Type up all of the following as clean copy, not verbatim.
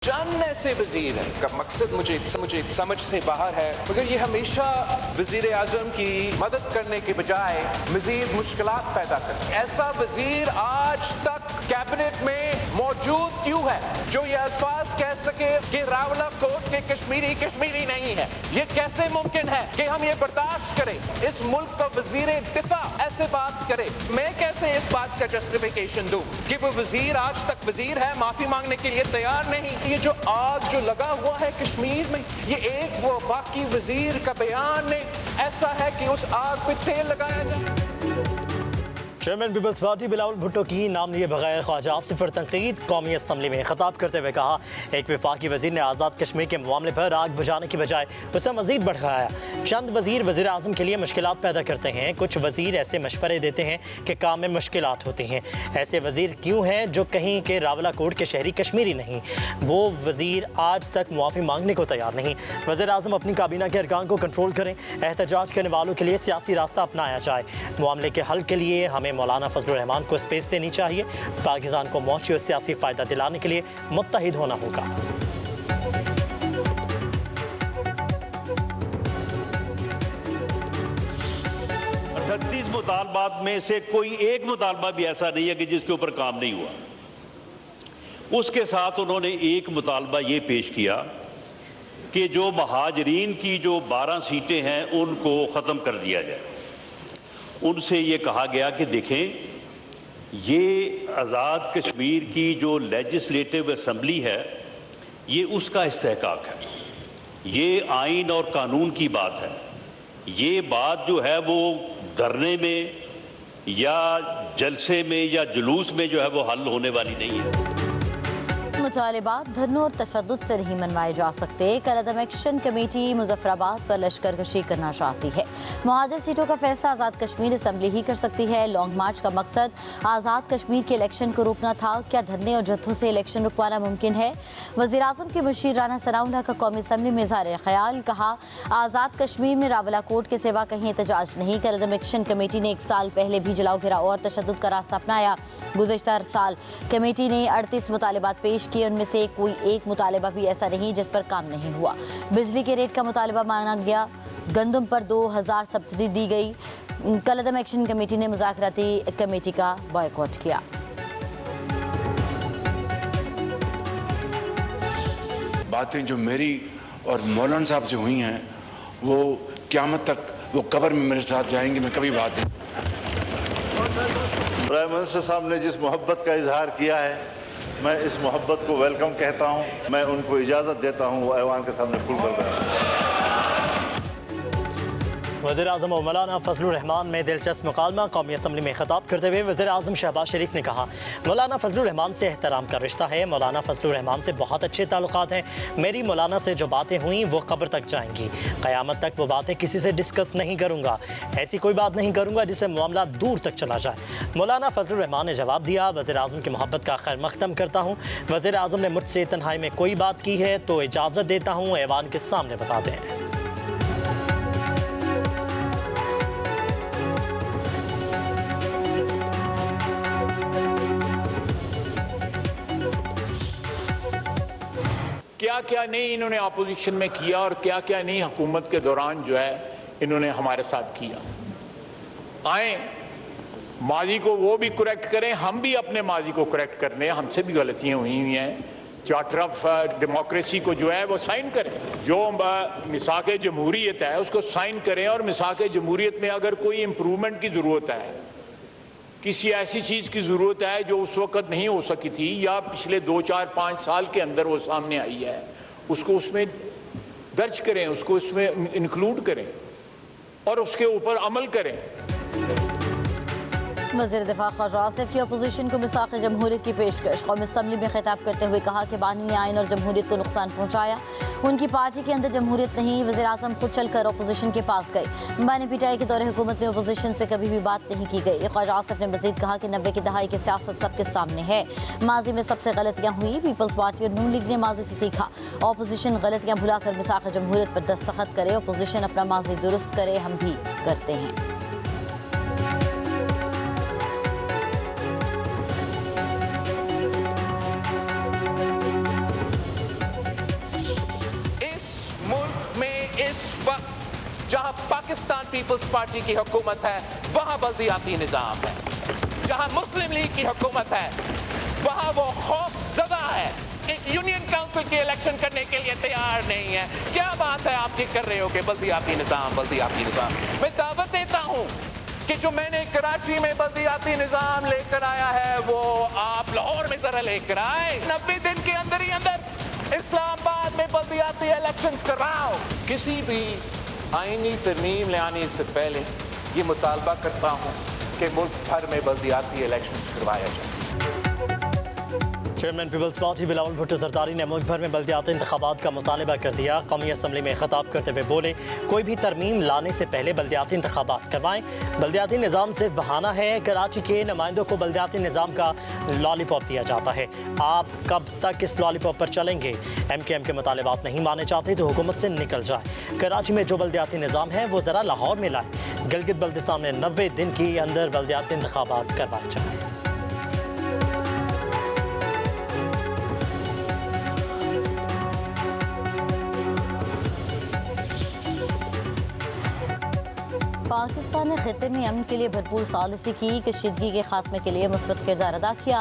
चंद ऐसे वजीर हैं का मकसद मुझे समझ से बाहर है, मगर ये हमेशा वजीर आजम की मदद करने के बजाय मजीद मुश्किलात पैदा करते। ऐसा वजीर आज तक कैबिनेट में मौजूद क्यों है जो ये अल्फाज कह सके कि रावलाकोट के कश्मीरी नहीं है? ये कैसे मुमकिन है कि हम ये बर्दाश्त करें? इस मुल्क का वजीर दिफा ऐसे बात करे। मैं कैसे इस बात का जस्टिफिकेशन दूं कि वो वजीर आज तक वजीर है, माफी मांगने के लिए तैयार नहीं? ये जो आग जो लगा हुआ है कश्मीर में, ये एक वफाकी वजीर का बयान नहीं ऐसा है कि उस आग पे तेल लगाया जाए। चेयरमैन पीपल्स पार्टी बिलावल भुट्टो की नाम लिए बगैर ख्वाजा आसिफ पर तनकीद। कौमी असम्बली में खिताब करते हुए कहा, एक वफाकी वजीर ने आज़ाद कश्मीर के मामले पर आग बुझाने की बजाय उसे मजीद भड़काया। चंद वजीर वजीर आज़म के लिए मुश्किलात पैदा करते हैं, कुछ वजीर ऐसे मशवरे देते हैं कि काम में मुश्किलात होती हैं। ऐसे वजीर क्यों हैं जो कहीं के रावलाकोट के शहरी कश्मीरी नहीं? वो वजीर आज तक मुआफ़ी मांगने को तैयार नहीं। वज़ीर आज़म अपनी काबीना के अरकान को कंट्रोल करें, एहतजाज करने वालों के लिए सियासी रास्ता अपनाया जाए। मामले के हल के लिए हमें मौलाना फजलुर रहमान को स्पेस देनी चाहिए। पाकिस्तान को मौशी और सियासी फ़ायदा दिलाने के लिए मुत्तहिद होना होगा। 38 मुतालबात में से कोई एक मुतालबा भी ऐसा नहीं है कि जिसके ऊपर काम नहीं हुआ। उसके साथ उन्होंने एक मुतालबा ये पेश किया कि जो महाजरीन की जो 12 सीटें हैं उनको ख़त्म कर दिया जाए। उनसे ये कहा गया कि देखें, ये आज़ाद कश्मीर की जो लेजिस्लेटिव असम्बली है ये उसका इस्तेहकाक है, ये आइन और कानून की बात है। ये बात जो है वो धरने में या जलसे में या जुलूस में जो है वो हल होने वाली नहीं है। मुतालिबात धरनों और तशद्दुद से नहीं मनवाए जा सकते। कलअदम एक्शन कमेटी मुजफ्फराबाद पर लश्कर कशी करना चाहती है। मुहाजिर सीटों का फैसला आज़ाद कश्मीर असम्बली ही कर सकती है। लॉन्ग मार्च का मकसद आज़ाद कश्मीर के इलेक्शन को रोकना था। क्या धरने और जत्थों से इलेक्शन रुकवाना मुमकिन है? वज़ीर आज़म के मुशीर राना सनाउल्लाह का कौमी असम्बली में इज़हार ख्याल। कहा, आज़ाद कश्मीर में रावलाकोट के सिवा कहीं एहतजाज नहीं। कलअदम एक्शन कमेटी ने 1 साल पहले भी जलाओ घिराव और तशद्दुद का रास्ता अपनाया। गुज़िश्ता साल कमेटी ने 38 मुतालिबात पेश किए, उनमें से कोई एक मुतालिबा भी ऐसा नहीं जिस पर काम नहीं हुआ। बिजली के रेट का मुतालिबा माना गया, गंदम पर 2000 सब्सिडी दी गई। कलअदम एक्शन कमेटी ने मुज़ाकराती कमेटी का बॉयकॉट किया। बातें जो मेरी और मौलाना साहब से हुई हैं वो क़यामत तक वो कब्र में मेरे साथ जाएंगी, मैं कभी बात नहीं। प्राइम मिनिस्टर साहब ने जिस मोहब्बत का इजहार किया है, मैं इस मोहब्बत को वेलकम कहता हूं। मैं उनको इजाज़त देता हूं, वो ऐवान के सामने खुल कर रहे। वज़ीर आज़म और मौलाना फजलुर रहमान में दिलचस्प मुकालमा। कौमी असम्बली में खिताब करते हुए वज़ीर आज़म शहबाज शरीफ ने कहा, मौलाना फजलुर रहमान से एहतराम का रिश्ता है। मौलाना फजलुर रहमान से बहुत अच्छे ताल्लुकात हैं। मेरी मौलाना से जो बातें हुई वो कब्र तक जाएंगी। क़यामत तक वो बातें किसी से डिस्कस नहीं करूँगा। ऐसी कोई बात नहीं करूँगा जिससे मामला दूर तक चला जाए। मौलाना फजलुर रहमान ने जवाब दिया, वज़ीर आज़म की मोहब्बत का खैर मख्तम करता हूँ। वज़ीर आज़म ने मुझसे तन्हाई में कोई बात की है तो इजाज़त देता हूँ, ऐवान के सामने बता दें। क्या क्या नहीं इन्होंने अपोजिशन में किया और क्या क्या नहीं हुकूमत के दौरान जो है इन्होंने हमारे साथ किया। आए माजी को वो भी करेक्ट करें, हम भी अपने माजी को करेक्ट करने, हमसे भी गलतियां हुई हैं। चार्टर ऑफ डेमोक्रेसी को जो है वो साइन करें, जो मिसाक जमहूरियत है उसको साइन करें, और मिसाक जमहूरियत में अगर कोई इम्प्रूवमेंट की ज़रूरत है, किसी ऐसी चीज़ की ज़रूरत है जो उस वक़्त नहीं हो सकी थी या पिछले 2, 4, 5 साल के अंदर वो सामने आई है, उसको उसमें दर्ज करें, उसको उसमें इंक्लूड करें और उसके ऊपर अमल करें। वज़ीर दिफा ख्वाजा आसिफ की अपोजिशन को मिसाक़ जमहूरियत की पेशकश। कौमी असम्बली में खिताब करते हुए कहा कि बानी ने आइन और जमहूरियत को नुकसान पहुँचाया। उनकी पार्टी के अंदर जमहूरियत नहीं। वज़ीर आज़म खुद चलकर अपोजिशन के पास गए। बानी पिटाई के दौरे हुकूमत में अपोजिशन से कभी भी बात नहीं की गई। ख्वाजा आसिफ ने मज़ीद कहा कि 90 की दहाई की सियासत सबके सामने है। माजी में सबसे गलतियाँ हुई, पीपल्स पार्टी और नून लीग ने माजी से सीखा। अपोजिशन गलतियाँ भुलाकर मिसाक़ जमहूरियत पर दस्तखत करे। अपोजिशन अपना माजी दुरुस्त करे, हम भी करते हैं। पीपल्स पार्टी की हुकूमत है वहाँ बल्दियाती निज़ाम है, जहाँ मुस्लिम लीग की हुकूमत है वहाँ वो खौफज़दा है, यूनियन काउंसिल के इलेक्शन करने के लिए तैयार नहीं है। क्या बात है आपकी कर रहे हो कि बल्दियाती निज़ाम बल्दियाती निज़ाम। मैं दावत देता हूँ कि जो मैंने कराची में बल्दियाती निज़ाम लेकर आया है वो आप लाहौर में ज़रा लेकर आए, 90 दिन के अंदर ही अंदर इस्लामाबाद में बल्दियाती इलेक्शंस कराओ। किसी भी आईनी तरमीम ले आने से पहले ये मुतालबा करता हूँ कि मुल्क भर में बल्दियाती इलेक्शंस करवाया जाए। चेयरमैन पीपल्स पार्टी बिलावल भुट्टो जरदारी ने मुल्क भर में बल्दियाती इंतखाबात का मुतालबा कर दिया। कौमी असम्बली में खिताब करते हुए बोले, कोई भी तरमीम लाने से पहले बल्दियाती इंतखाबात करवाएं। बल्दियाती निज़ाम सिर्फ बहाना है। कराची के नुमाइंदों को बल्दियाती निज़ाम का लॉलीपॉप दिया जाता है। आप कब तक इस लॉलीपॉप पर चलेंगे? MKM के मुतालबात नहीं माने चाहते तो हुकूमत से निकल जाए। कराची में जो बल्दियाती निज़ाम है वो ज़रा लाहौर में लाए। गिलगित बल्तिस्तान में 90 दिन के अंदर बल्दियाती इंतखाबात करवाए जाए। पाकिस्तान ने खिते में अमन के लिए भरपूर सॉलिसी की, कशीदगी के खात्मे के लिए मुस्बत किरदार अदा किया।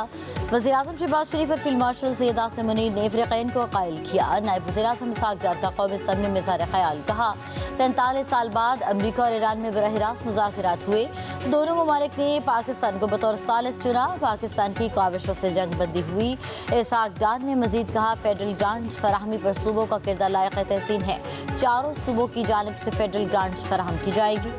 वज़ीर-ए-आज़म शहबाज शरीफ और फील्ड मार्शल सैयद आसिम मुनीर ने फ़रीक़ैन को कायल किया। नायब वज़ीर-ए-आज़म इसहाक़ डार का कौमी असम्बली में इज़हार ख़याल कहा। 47 साल बाद अमरीका और ईरान में बराह रास्त मुज़ाकरात हुए। दोनों ममालिक ने पाकिस्तान को बतौर सालिस चुना। पाकिस्तान की काविशों से जंग बंदी हुई। इसहाक़ डार ने मज़ीद कहा, फेडरल ग्रांट फराहमी पर सूबों का किरदार लायक़ तहसीन है। चारों सूबों की जानिब से फेडरल ग्रांट फराहम की जाएगी।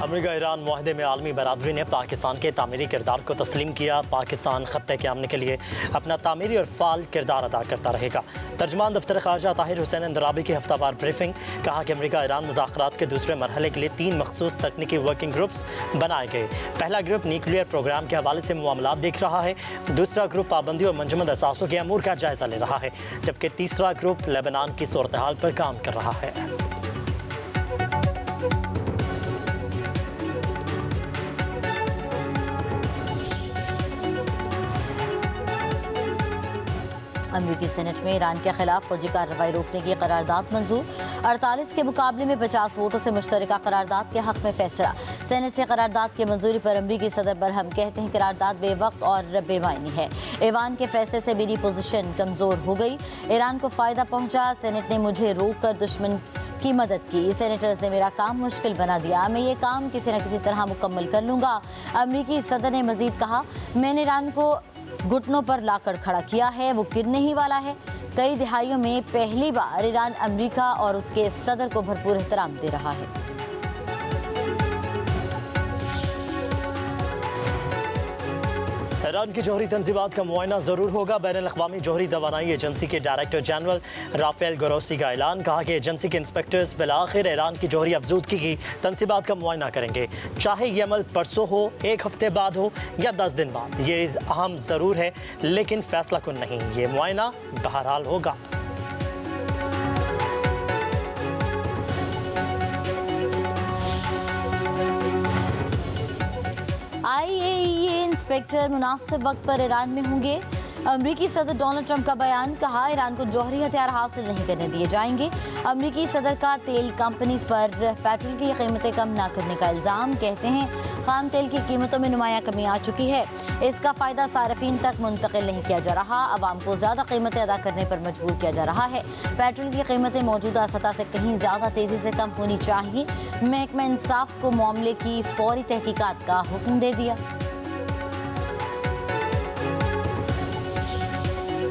अमेरिका ईरान मुआहदे में आलमी बरादरी ने पाकिस्तान के तामीरी किरदार को तस्लीम किया। पाकिस्तान खत्ते के अमन के लिए अपना तामीरी और फाल किरदार अदा करता रहेगा। तर्जमान दफ्तर ख़ारजा ताहिर हुसैन अंदराबी की हफ्तावार ब्रीफिंग, कहा कि अमेरिका ईरान मुज़ाकरात के दूसरे मरहले के लिए 3 मखसूस तकनीकी वर्किंग ग्रुप्स बनाए गए। पहला ग्रुप न्यूक्लियर प्रोग्राम के हवाले से मामलात देख रहा है। दूसरा ग्रुप पाबंदी और मंजमद असासों के अमूर का जायज़ा ले रहा है, जबकि तीसरा ग्रुप लेबनान की सूरत हाल पर काम कर रहा है। अमरीकी सेनेट में ईरान के खिलाफ फौजी कार्रवाई रोकने की करारदाद मंजूर। 48 के मुकाबले में 50 वोटों से मुश्तरका करारदाद के हक में फैसला। सेनेट से करारदाद की मंजूरी पर अमरीकी सदर बरहम कहते हैं करारदाद बेवक्त और बेमायनी है। ईवान के फैसले से मेरी पोजीशन कमज़ोर हो गई। ईरान को फ़ायदा पहुंचा। सेनेट ने मुझे रोक कर दुश्मन की मदद की। सेनेटर्स ने मेरा काम मुश्किल बना दिया। मैं ये काम किसी न किसी तरह मुकम्मल कर लूँगा। अमरीकी सदर ने मज़ीद कहा, मैंने ईरान को घुटनों पर लाकर खड़ा किया है, वो गिरने ही वाला है। कई दिहाइयों में पहली बार ईरान अमेरिका और उसके सदर को भरपूर एहतराम दे रहा है। ईरान की जौहरी तंजीबात का मुआयना ज़रूर होगा। बैनुल-अक़वामी जौहरी तवानाई एजेंसी के डायरेक्टर जनरल राफेल ग्रोसी का ऐलान, कहा कि एजेंसी के इंस्पेक्टर्स बिलाखिर ईरान की जौहरी अफजूदगी की तंजीबात का मुआयना करेंगे, चाहे ये अमल परसों हो, 1 हफ्ते बाद हो या 10 दिन बाद। ये अहम ज़रूर है लेकिन फैसला कुन नहीं। ये मुआयना बहरहाल होगा। IAEA इंस्पेक्टर मुनासिब वक्त पर ईरान में होंगे। अमरीकी सदर डोनाल्ड ट्रंप का बयान, कहा ईरान को जौहरी हथियार हासिल नहीं करने दिए जाएंगे। अमरीकी सदर का तेल कंपनीज पर पेट्रोल की कीमतें कम ना करने का इल्ज़ाम, कहते हैं खाम तेल की कीमतों में नुमायां कमी आ चुकी है। इसका फ़ायदा सार्फिन तक मुंतकिल नहीं किया जा रहा। आवाम को ज़्यादा कीमतें अदा करने पर मजबूर किया जा रहा है। पेट्रोल की कीमतें मौजूदा सतह से कहीं ज़्यादा तेज़ी से कम होनी चाहिए। महकमा इंसाफ को मामले की फौरी तहकीकात का हुक्म दे दिया।